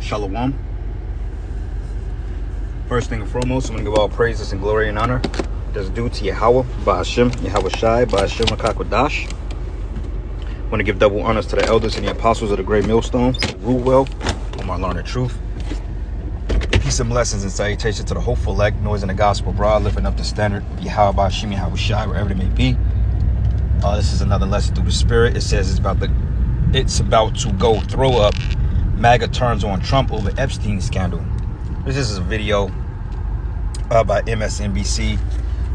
Shalom. First thing and foremost, I'm going to give all praises and glory and honor that's due to Yahweh, Ba'ashem, Yahweh Shai, Ba'ashem Akakwadash. I want to give double honors to the elders and the apostles of the great millstone, rule well, whom I learn the truth. Peace and blessings and salutations to the hopeful elect, noise in the gospel broad, lifting up the standard of Yahweh, Ba'ashem, Yahweh Shai, wherever it may be. This is another lesson through the spirit. It says it's about to go throw up. MAGA turns on Trump over Epstein scandal. This is a video by MSNBC,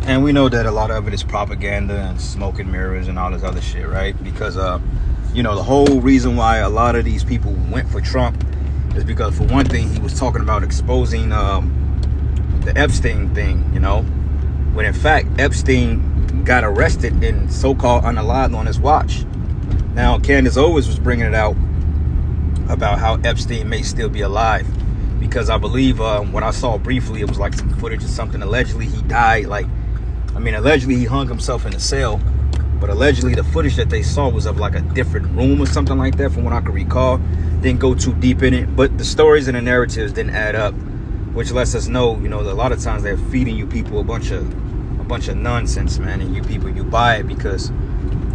and we know that a lot of it is propaganda and smoke and mirrors and all this other shit, right? Because the whole reason why a lot of these people went for Trump is because, for one thing, he was talking about exposing the Epstein thing, when in fact Epstein got arrested and so-called unalived on his watch. Now Candace Owens was bringing it out about how Epstein may still be alive, because I believe what I saw briefly, it was like some footage or something. Allegedly he died, allegedly he hung himself in a cell, but allegedly the footage that they saw was of like a different room or something like that, from what I can recall. Didn't go too deep in it, but the stories and the narratives didn't add up, which lets us know, a lot of times they're feeding you people a bunch of nonsense, man, and you buy it because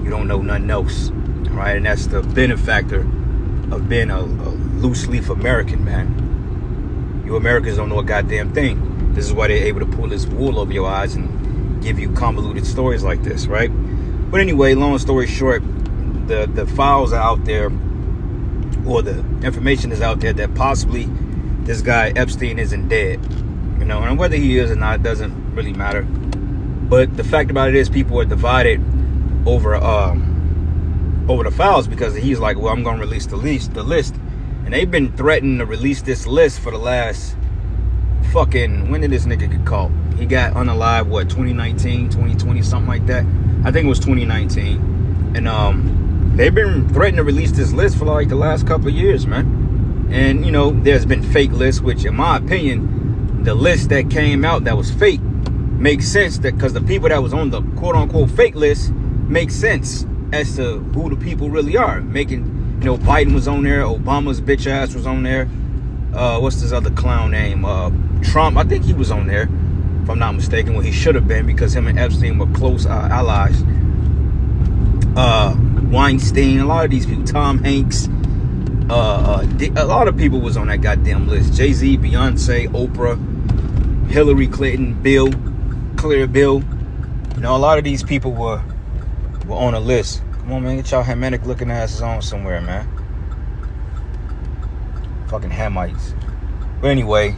you don't know nothing else, right? And that's the benefactor of being a loose leaf American, man. You Americans don't know a goddamn thing. This is why they're able to pull this wool over your eyes and give you convoluted stories like this, right? But anyway, long story short, the files are out there, or the information is out there that possibly this guy Epstein isn't dead, and whether he is or not doesn't really matter. But the fact about it is, people are divided over the files, because he's like, well, I'm going to release the list. And they've been threatening to release this list for the last when did this nigga get caught? He got unalived, 2019, 2020, something like that. I think it was 2019. And they've been threatening to release this list for like the last couple of years, man. And, there's been fake lists, which in my opinion, the list that came out that was fake makes sense, that because the people that was on the quote-unquote fake list makes sense as to who the people really are. Biden was on there, Obama's bitch ass was on there, what's this other clown name, Trump, I think he was on there, if I'm not mistaken. Well, he should have been, because him and Epstein were close allies. Weinstein, a lot of these people, Tom Hanks, a lot of people was on that goddamn list. Jay-Z, Beyonce, Oprah, Hillary Clinton, Bill, a lot of these people were on a list. Come on, man, get y'all Hamitic looking asses on somewhere, man. Fucking Hamites. But anyway,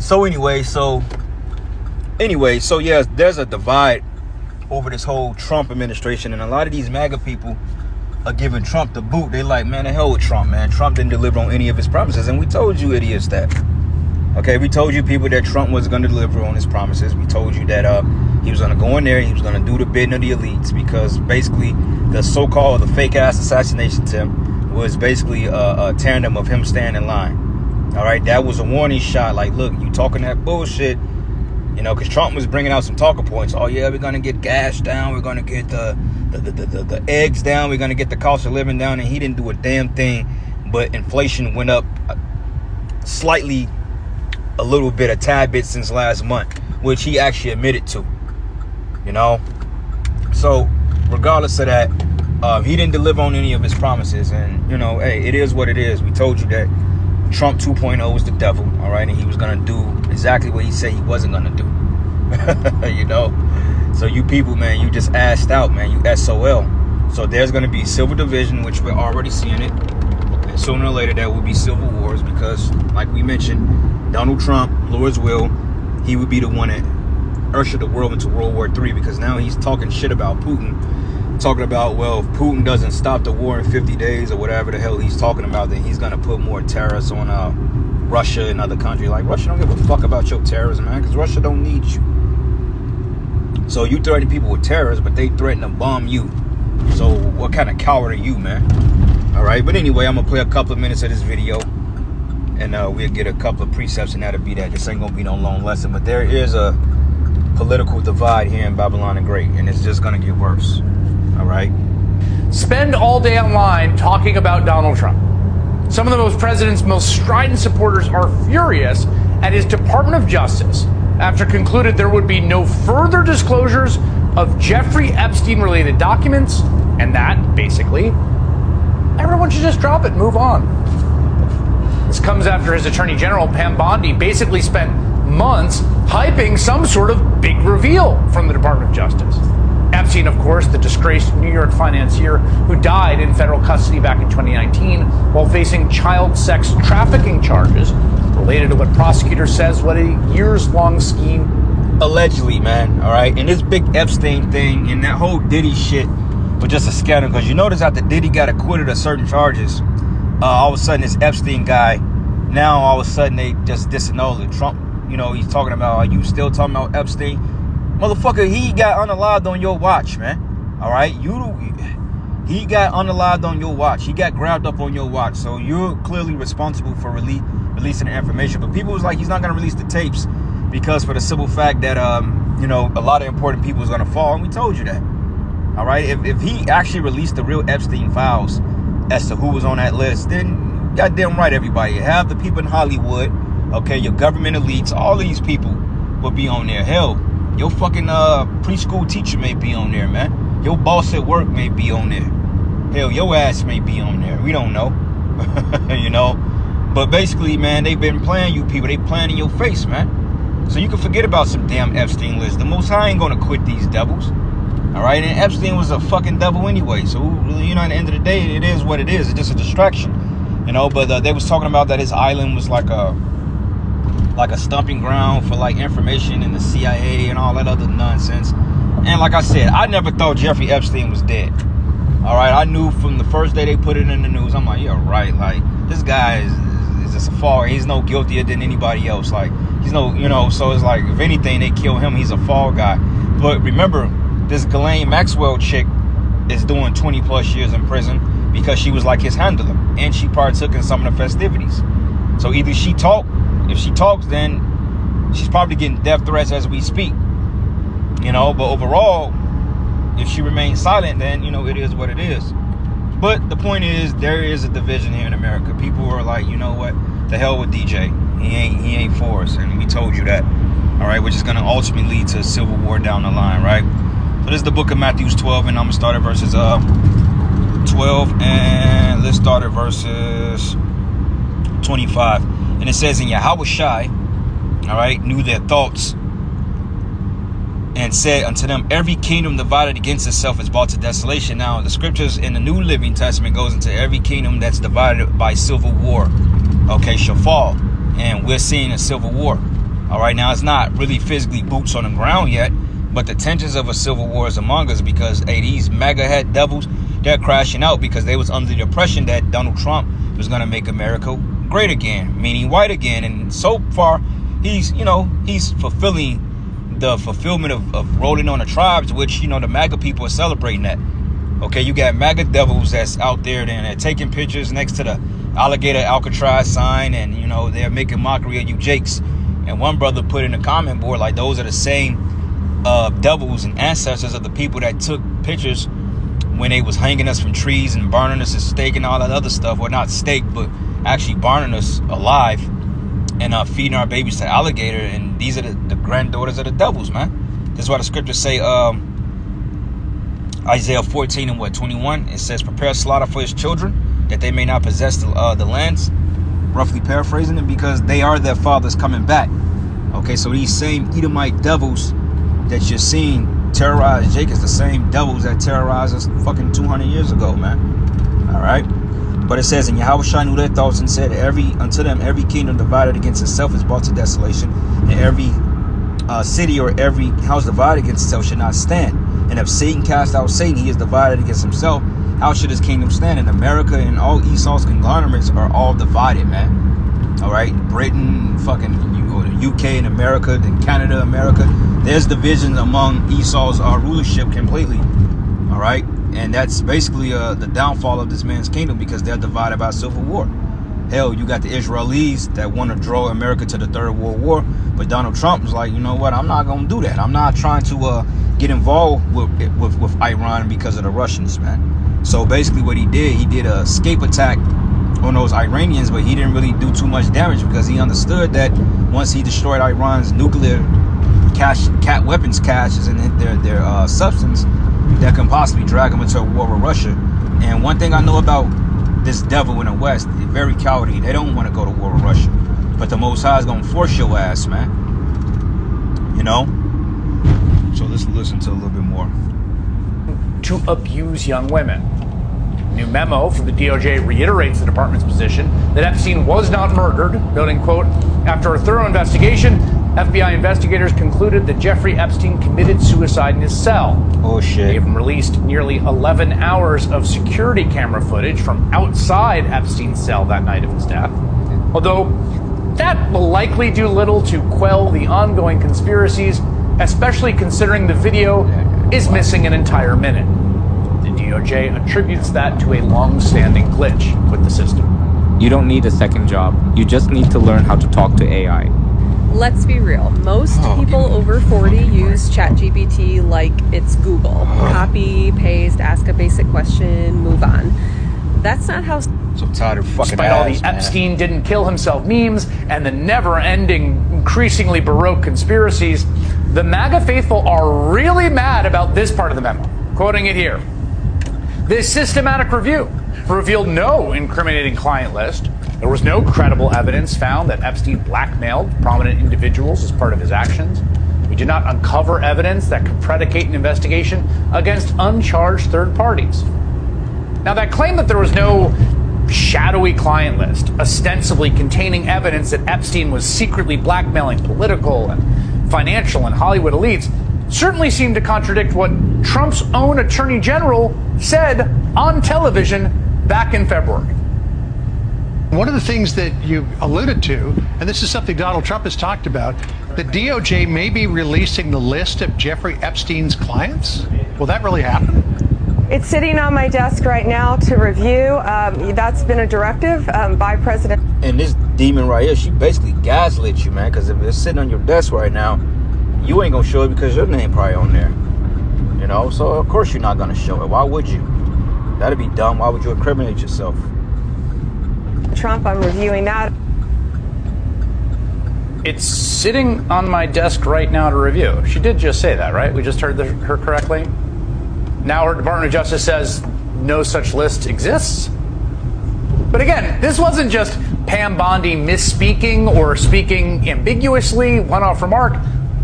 so yeah, there's a divide over this whole Trump administration, and a lot of these MAGA people are giving Trump the boot. They like, man, the hell with Trump, man. Trump didn't deliver on any of his promises, and we told you idiots that. Okay, we told you people that Trump was going to deliver on his promises. We told you that he was going to go in there, he was going to do the bidding of the elites, because basically the so-called, the fake-ass assassination attempt was basically a tandem of him staying in line. All right, that was a warning shot. Like, look, you talking that bullshit, because Trump was bringing out some talking points. Oh, yeah, we're going to get gas down. We're going to get the eggs down. We're going to get the cost of living down. And he didn't do a damn thing, but inflation went up slightly, a little bit, a tad bit since last month, which he actually admitted to, So regardless of that, he didn't deliver on any of his promises. And, hey, it is what it is. We told you that Trump 2.0 was the devil, all right? And he was going to do exactly what he said he wasn't going to do, So you people, man, you just assed out, man. You SOL. So there's going to be civil division, which we're already seeing it. And sooner or later, there will be civil wars, because, like we mentioned, Donald Trump, Lord's will, he would be the one that ushered the world into World War III, because now he's talking shit about Putin, talking about, well, if Putin doesn't stop the war in 50 days or whatever the hell he's talking about, then he's going to put more tariffs on Russia and other countries. Like, Russia don't give a fuck about your terrorism, man, because Russia don't need you. So you threaten people with terrorists, but they threaten to bomb you. So what kind of coward are you, man? All right, but anyway, I'm going to play a couple of minutes of this video, and we'll get a couple of precepts, and that'll be that. This ain't going to be no long lesson, but there is a political divide here in Babylon the Great, and it's just going to get worse. All right? Spend all day online talking about Donald Trump. Some of the president's most strident supporters are furious at his Department of Justice after concluded there would be no further disclosures of Jeffrey Epstein-related documents, and that, basically, everyone should just drop it and move on. This comes after his Attorney General, Pam Bondi, basically spent months hyping some sort of big reveal from the Department of Justice. Epstein, of course, the disgraced New York financier who died in federal custody back in 2019 while facing child sex trafficking charges related to what prosecutor says was a years-long scheme. Allegedly, man, all right? And this big Epstein thing and that whole Diddy shit was just a scandal, because you notice after Diddy got acquitted of certain charges, all of a sudden this Epstein guy, now all of a sudden they just disannul it. Trump, you know, he's talking about, are you still talking about Epstein? Motherfucker, he got unalived on your watch, man. All right? He got unalived on your watch. He got grabbed up on your watch. So you're clearly responsible for releasing the information. But people was like, he's not going to release the tapes because for the simple fact that, you know, a lot of important people is going to fall. And we told you that. All right? If he actually released the real Epstein files as to who was on that list, then goddamn right, everybody. Have the people in Hollywood, okay, your government elites, all these people will be on there. Hell, your fucking preschool teacher may be on there, man. Your boss at work may be on there. Hell, your ass may be on there. We don't know. You know? But basically, man, they've been playing you people. They playing in your face, man. So you can forget about some damn Epstein list. The Most High ain't gonna quit these devils. All right? And Epstein was a fucking devil anyway. So, you know, at the end of the day, it is what it is. It's just a distraction. You know? But they was talking about that his island was like a stomping ground for like information in the CIA and all that other nonsense. And like I said, I never thought Jeffrey Epstein was dead. All right, I knew from the first day they put it in the news. I'm like, yeah, right. Like, this guy is just a fall. He's no guiltier than anybody else. Like, he's no, you know. So it's like, if anything, they kill him. He's a fall guy. But remember, this Ghislaine Maxwell chick is doing 20 plus years in prison because she was like his handler and she partook in some of the festivities. So either she talked. If she talks, then she's probably getting death threats as we speak. You know, but overall, if she remains silent, then, you know, it is what it is. But the point is, there is a division here in America. People are like, you know what? The hell with DJ. He ain't for us. And we told you that. All right, which is going to ultimately lead to a civil war down the line, right? So this is the book of Matthew 12, and I'm going to start at verses 12. And let's start at verses 25. And it says, and Yahweh Shai, all right, knew their thoughts, and said unto them, every kingdom divided against itself is brought to desolation. Now, the scriptures in the New Living Testament goes into every kingdom that's divided by civil war, okay, shall fall. And we're seeing a civil war. All right, now it's not really physically boots on the ground yet, but the tensions of a civil war is among us because, hey, these MAGA head devils, they're crashing out because they was under the impression that Donald Trump was going to make America great again, meaning white again. And so far, he's fulfilling the fulfillment of rolling on the tribes, which, you know, the MAGA people are celebrating that. Okay, you got MAGA devils that's out there and they're taking pictures next to the alligator Alcatraz sign, and, you know, they're making mockery of you jakes. And one brother put in the comment board, like, those are the same devils and ancestors of the people that took pictures when they was hanging us from trees and burning us at stake and all that other stuff. Well, not stake, but actually burning us alive and feeding our babies to alligator. And these are the granddaughters of the devils, man. This is why the scriptures say, Isaiah 14 and 21, it says, prepare slaughter for his children, that they may not possess the lands. Roughly paraphrasing it, because they are their fathers coming back. Okay, so these same Edomite devils that you're seeing terrorize Jake is the same devils that terrorized us fucking 200 years ago, man. All right. But it says, and Yahweh Shai knew their thoughts and said, unto them every kingdom divided against itself is brought to desolation, and every city or every house divided against itself should not stand. And if Satan cast out Satan, he is divided against himself. How should his kingdom stand? In America and all Esau's conglomerates are all divided, man. All right, Britain, fucking UK and America, then Canada, America. There's divisions among Esau's rulership completely. All right. And that's basically the downfall of this man's kingdom, because they're divided by civil war. Hell, you got the Israelis that want to draw America to the Third World War. But Donald Trump was like, you know what? I'm not going to do that. I'm not trying to get involved with Iran because of the Russians, man. So basically what he did a escape attack on those Iranians, but he didn't really do too much damage because he understood that once he destroyed Iran's nuclear cat weapons caches and their substance, that can possibly drag him into a war with Russia. And one thing I know about this devil in the West, they're very cowardly. They don't want to go to war with Russia. But the Most High is going to force your ass, man. You know? So let's listen to a little bit more. To abuse young women. A new memo from the DOJ reiterates the department's position that Epstein was not murdered, noting, quote, after a thorough investigation, FBI investigators concluded that Jeffrey Epstein committed suicide in his cell. Oh, shit. They even released nearly 11 hours of security camera footage from outside Epstein's cell that night of his death. Although that will likely do little to quell the ongoing conspiracies, especially considering the video is missing an entire minute. The DOJ attributes that to a long-standing glitch with the system. You don't need a second job. You just need to learn how to talk to AI. Let's be real. Most people over 40 use ChatGPT like it's Google. Copy, paste, ask a basic question, move on. That's not how... So tired of fucking Despite all the Epstein didn't kill himself memes and the never-ending, increasingly baroque conspiracies, the MAGA faithful are really mad about this part of the memo. Quoting it here. This systematic review revealed no incriminating client list. There was no credible evidence found that Epstein blackmailed prominent individuals as part of his actions. We did not uncover evidence that could predicate an investigation against uncharged third parties. Now, that claim that there was no shadowy client list, ostensibly containing evidence that Epstein was secretly blackmailing political and financial and Hollywood elites, certainly seemed to contradict what Trump's own attorney general said on television back in February. One of the things that you alluded to, and this is something Donald Trump has talked about, the DOJ may be releasing the list of Jeffrey Epstein's clients. Will that really happen? It's sitting on my desk right now to review. That's been a directive by President. And this demon right here, she basically gaslit you, man, because if it's sitting on your desk right now, you ain't going to show it because your name probably on there. You know, so of course you're not going to show it. Why would you? That'd be dumb. Why would you incriminate yourself? Trump, I'm reviewing that. It's sitting on my desk right now to review. She did just say that, right? We just heard her correctly. Now her Department of Justice says no such list exists. But again, this wasn't just Pam Bondi misspeaking or speaking ambiguously, one-off remark.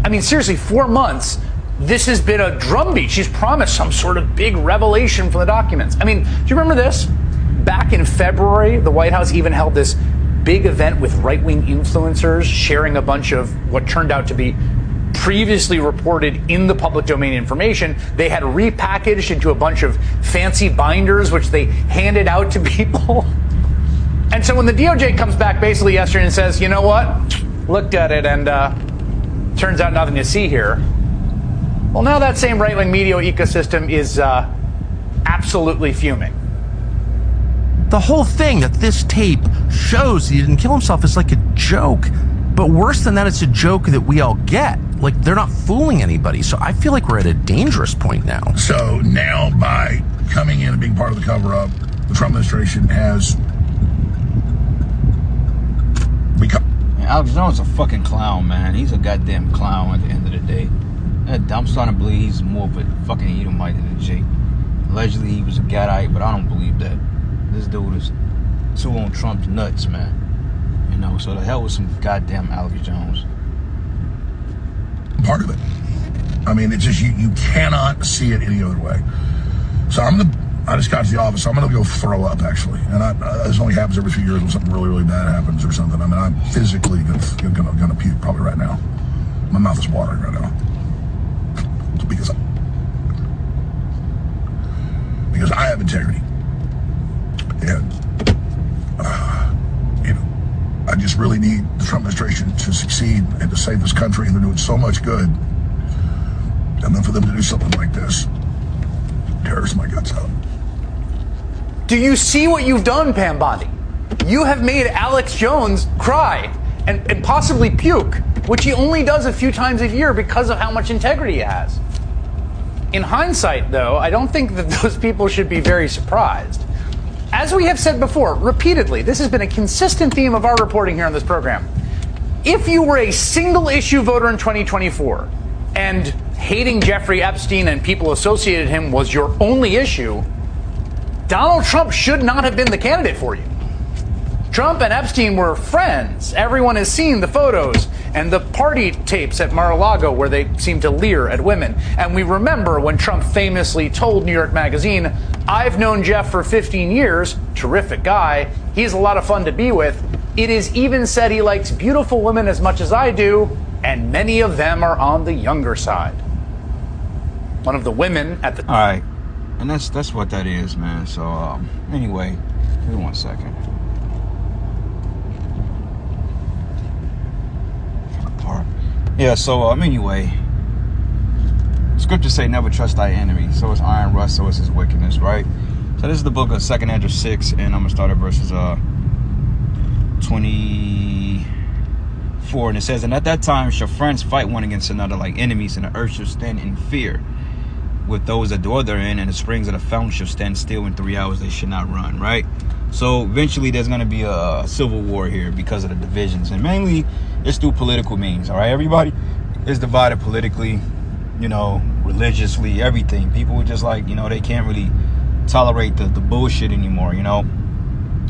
I mean, seriously, 4 months, this has been a drumbeat. She's promised some sort of big revelation from the documents. I mean, do you remember this? Back in February, the White House even held this big event with right-wing influencers sharing a bunch of what turned out to be previously reported in the public domain information. They had repackaged into a bunch of fancy binders, which they handed out to people. And so when the DOJ comes back basically yesterday and says, you know what, looked at it and turns out nothing to see here. Well, now that same right-wing media ecosystem is absolutely fuming. The whole thing that this tape shows he didn't kill himself is like a joke. But worse than that, it's a joke that we all get. Like, they're not fooling anybody. So I feel like we're at a dangerous point now. So now, by coming in and being part of the cover-up, the Trump administration has become... Alex Jones is a fucking clown, man. He's a goddamn clown at the end of the day. I'm starting to believe he's more of a fucking Edomite than a Jake. Allegedly, he was a Gadite, but I don't believe that. This dude is too on Trump's nuts, man. You know, so the hell with some goddamn Alex Jones. Part of it. I mean, it's just, you cannot see it any other way. So I just got to the office. I'm going to go throw up, actually. And this only happens every few years when something really, really bad happens or something. I mean, I'm physically going to puke probably right now. My mouth is watering right now. Because I have integrity. And, you know, I just really need the Trump administration to succeed and to save this country, and they're doing so much good. And then for them to do something like this tears my guts out. Do you see what you've done, Pam Bondi? You have made Alex Jones cry and possibly puke, which he only does a few times a year because of how much integrity he has. In hindsight, though, I don't think that those people should be very surprised. as we have said before, repeatedly, this has been a consistent theme of our reporting here on this program. If you were a single issue voter in 2024 and hating Jeffrey Epstein and people associated him was your only issue, Donald Trump should not have been the candidate for you. Trump and Epstein were friends. Everyone has seen the photos and the party tapes at Mar-a-Lago where they seem to leer at women. And we remember when Trump famously told New York Magazine, "I've known Jeff for 15 years, terrific guy, he's a lot of fun to be with. It is even said he likes beautiful women as much as I do, and many of them are on the younger side." One of the women at the... All right, and that's what that is, man. So anyway, give me 1 second. Yeah, so anyway, scriptures say never trust thy enemy. So is iron rust, so is his wickedness, right? So this is the book of 2 Andrew 6, and I'm gonna start at verses 24, and it says, "And at that time shall friends fight one against another like enemies, and the earth shall stand in fear with those that dwell therein, and the springs of the fountain shall stand still in 3 hours they should not run," right? So eventually there's going to be a civil war here because of the divisions, and mainly it's through political means. All right, everybody is divided politically, you know, religiously, everything. People are just like, you know, they can't really tolerate the bullshit anymore, you know.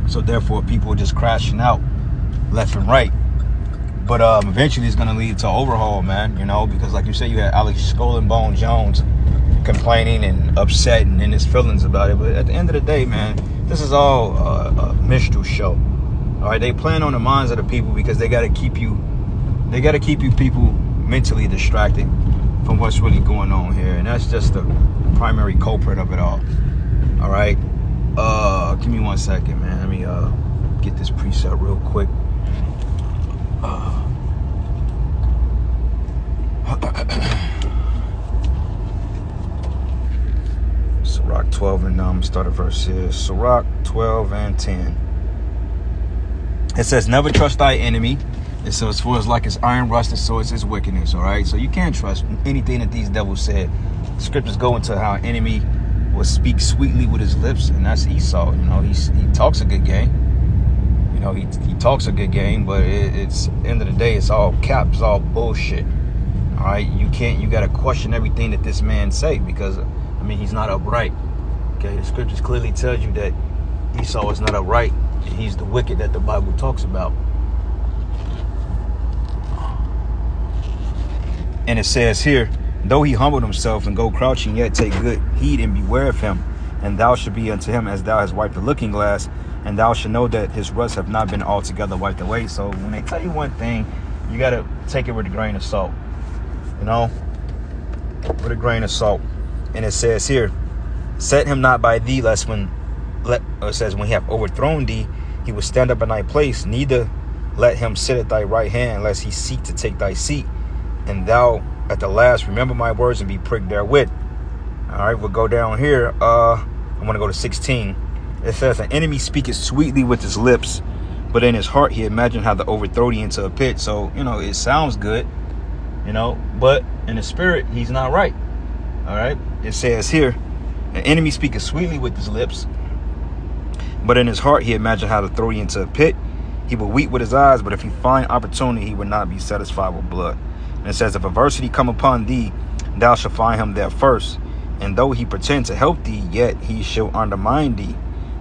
So therefore people are just crashing out left and right. But eventually it's going to lead to overhaul, man, you know, because like you said, you had Alex Skull and Bone Jones complaining and upset and in his feelings about it. But at the end of the day, man, this is all a minstrel show. All right, they plan on the minds of the people because they got to keep you people mentally distracted from what's really going on here, and that's just the primary culprit of it all. All right, give me 1 second, man. Let me get this preset real quick. Sirach 12 and start at verse here. Sirach 12 and 10. It says, "Never trust thy enemy. It says, for as like as iron rusted, so is his wickedness." All right, so you can't trust anything that these devils said. The scriptures go into how an enemy will speak sweetly with his lips, and that's Esau. You know, he talks a good game. You know, he talks a good game, but it's end of the day, it's all cap, it's all bullshit. All right, you got to question everything that this man say, because I mean, he's not upright. Okay, the scriptures clearly tells you that Esau is not upright. He's the wicked that the Bible talks about. And it says here, "Though he humbled himself and go crouching, yet take good heed and beware of him. And thou shalt be unto him as thou hast wiped the looking glass, and thou shalt know that his rust have not been altogether wiped away." So when they tell you one thing, you got to take it with a grain of salt. You know, with a grain of salt. And it says here, "Set him not by thee, lest it says, when he have overthrown thee, he will stand up in thy place. Neither let him sit at thy right hand, lest he seek to take thy seat. And thou at the last remember my words and be pricked therewith." All right, we'll go down here. I want to go to 16. It says, "An enemy speaketh sweetly with his lips, but in his heart he imagined how to overthrow thee into a pit." So, you know, it sounds good, you know, but in the spirit, he's not right. All right, it says here, "An enemy speaketh sweetly with his lips, but in his heart he imagined how to throw thee into a pit. He will weep with his eyes, but if he find opportunity, he will not be satisfied with blood." And it says, "If adversity come upon thee, thou shalt find him there first. And though he pretend to help thee, yet he shall undermine thee."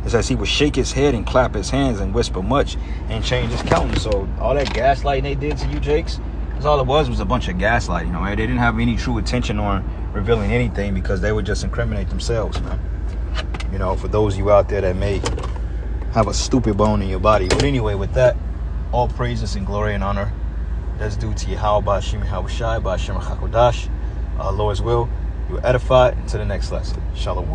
It says, "He will shake his head and clap his hands and whisper much and change his countenance." So all that gaslighting they did to you, Jakes, that's all it was a bunch of gaslighting. All right, they didn't have any true intention on revealing anything, because they would just incriminate themselves, man. You know, for those of you out there that may have a stupid bone in your body. But anyway, with that, all praises and glory and honor that's due to Yahweh, Ba'ashem, Yahushai, Ba'ashem, Hakodash. Lord's will, you are edified. Until the next lesson. Shalom.